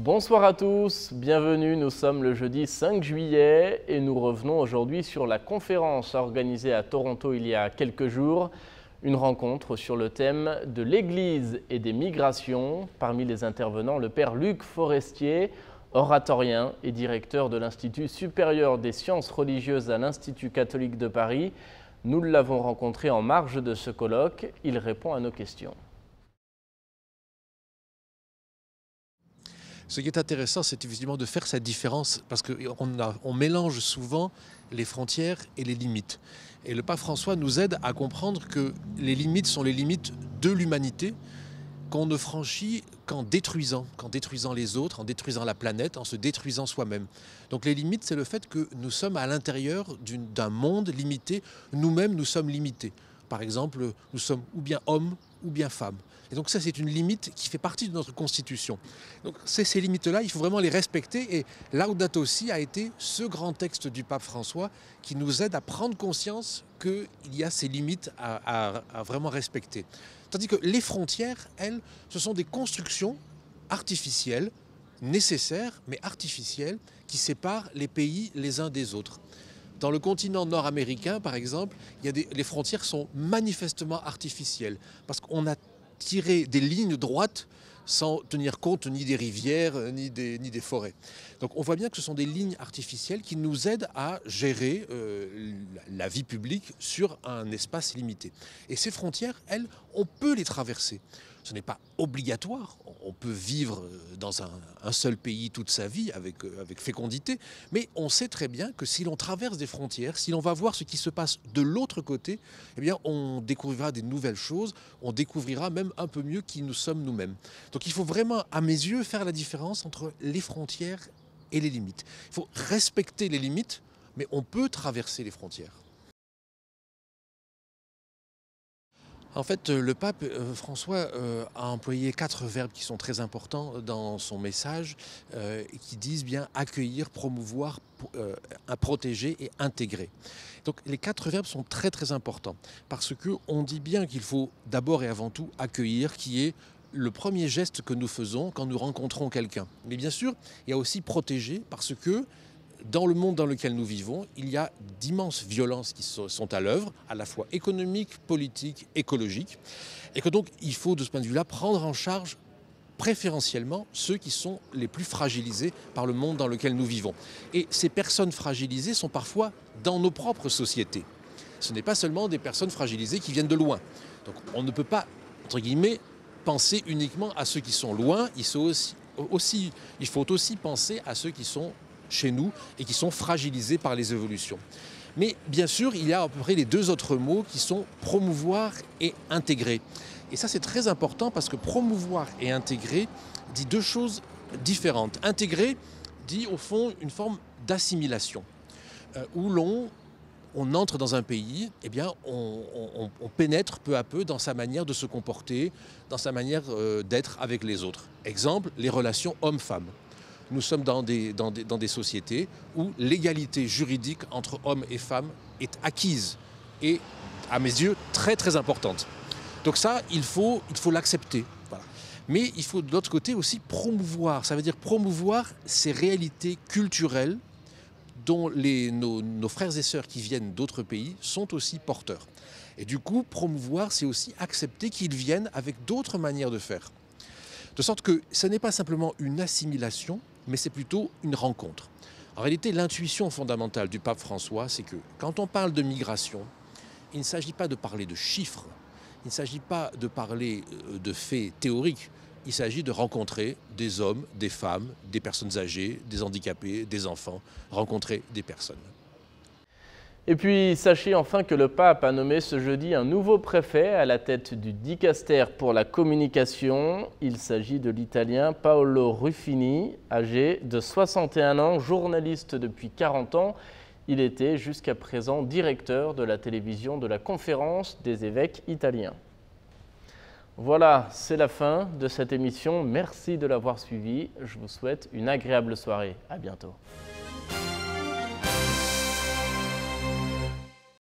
Bonsoir à tous, bienvenue, nous sommes le jeudi 5 juillet et nous revenons aujourd'hui sur la conférence organisée à Toronto il y a quelques jours, une rencontre sur le thème de l'Église et des migrations. Parmi les intervenants, le père Luc Forestier, oratorien et directeur de l'Institut supérieur des sciences religieuses à l'Institut catholique de Paris. Nous l'avons rencontré en marge de ce colloque, il répond à nos questions. Ce qui est intéressant, c'est évidemment de faire cette différence, parce qu'on mélange souvent les frontières et les limites. Et le pape François nous aide à comprendre que les limites sont les limites de l'humanité, qu'on ne franchit qu'en détruisant les autres, en détruisant la planète, en se détruisant soi-même. Donc les limites, c'est le fait que nous sommes à l'intérieur d'un monde limité, nous-mêmes nous sommes limités. Par exemple, nous sommes ou bien hommes ou bien femmes. Et donc ça, c'est une limite qui fait partie de notre constitution. Donc ces limites-là, il faut vraiment les respecter. Et Laudato Si a été ce grand texte du pape François qui nous aide à prendre conscience qu'il y a ces limites à vraiment respecter. Tandis que les frontières, elles, ce sont des constructions artificielles, nécessaires, mais artificielles, qui séparent les pays les uns des autres. Dans le continent nord-américain, par exemple, les frontières sont manifestement artificielles, parce qu'on a tiré des lignes droites sans tenir compte ni des rivières, ni des forêts. Donc on voit bien que ce sont des lignes artificielles qui nous aident à gérer la vie publique sur un espace limité. Et ces frontières, elles, on peut les traverser. Ce n'est pas obligatoire, on peut vivre dans un seul pays toute sa vie avec fécondité, mais on sait très bien que si l'on traverse des frontières, si l'on va voir ce qui se passe de l'autre côté, eh bien on découvrira des nouvelles choses, on découvrira même un peu mieux qui nous sommes nous-mêmes. Donc il faut vraiment, à mes yeux, faire la différence entre les frontières et les limites. Il faut respecter les limites, mais on peut traverser les frontières. En fait, le pape François a employé 4 verbes qui sont très importants dans son message et qui disent bien accueillir, promouvoir, protéger et intégrer. Donc les 4 verbes sont très très importants parce qu'on dit bien qu'il faut d'abord et avant tout accueillir, qui est le premier geste que nous faisons quand nous rencontrons quelqu'un. Mais bien sûr, il y a aussi protéger parce que dans le monde dans lequel nous vivons, il y a d'immenses violences qui sont à l'œuvre, à la fois économiques, politiques, écologiques, et que donc il faut de ce point de vue-là prendre en charge préférentiellement ceux qui sont les plus fragilisés par le monde dans lequel nous vivons. Et ces personnes fragilisées sont parfois dans nos propres sociétés. Ce n'est pas seulement des personnes fragilisées qui viennent de loin. Donc on ne peut pas, entre guillemets, penser uniquement à ceux qui sont loin, il faut aussi penser à ceux qui sont chez nous et qui sont fragilisés par les évolutions. Mais bien sûr, il y a à peu près les 2 autres mots qui sont promouvoir et intégrer. Et ça, c'est très important parce que promouvoir et intégrer dit 2 choses différentes. Intégrer dit au fond une forme d'assimilation où on entre dans un pays, eh bien, on pénètre peu à peu dans sa manière de se comporter, dans sa manière d'être avec les autres. Exemple, les relations hommes-femmes. Nous sommes dans des sociétés où l'égalité juridique entre hommes et femmes est acquise et, à mes yeux, très très importante. Donc ça, il faut l'accepter. Voilà. Mais il faut de l'autre côté aussi promouvoir. Ça veut dire promouvoir ces réalités culturelles dont nos frères et sœurs qui viennent d'autres pays sont aussi porteurs. Et du coup, promouvoir, c'est aussi accepter qu'ils viennent avec d'autres manières de faire. De sorte que ce n'est pas simplement une assimilation, mais c'est plutôt une rencontre. En réalité, l'intuition fondamentale du pape François, c'est que quand on parle de migration, il ne s'agit pas de parler de chiffres, il ne s'agit pas de parler de faits théoriques, il s'agit de rencontrer des hommes, des femmes, des personnes âgées, des handicapés, des enfants, rencontrer des personnes. Et puis, sachez enfin que le pape a nommé ce jeudi un nouveau préfet à la tête du Dicastère pour la communication. Il s'agit de l'Italien Paolo Ruffini, âgé de 61 ans, journaliste depuis 40 ans. Il était jusqu'à présent directeur de la télévision de la Conférence des évêques italiens. Voilà, c'est la fin de cette émission. Merci de l'avoir suivi. Je vous souhaite une agréable soirée. À bientôt.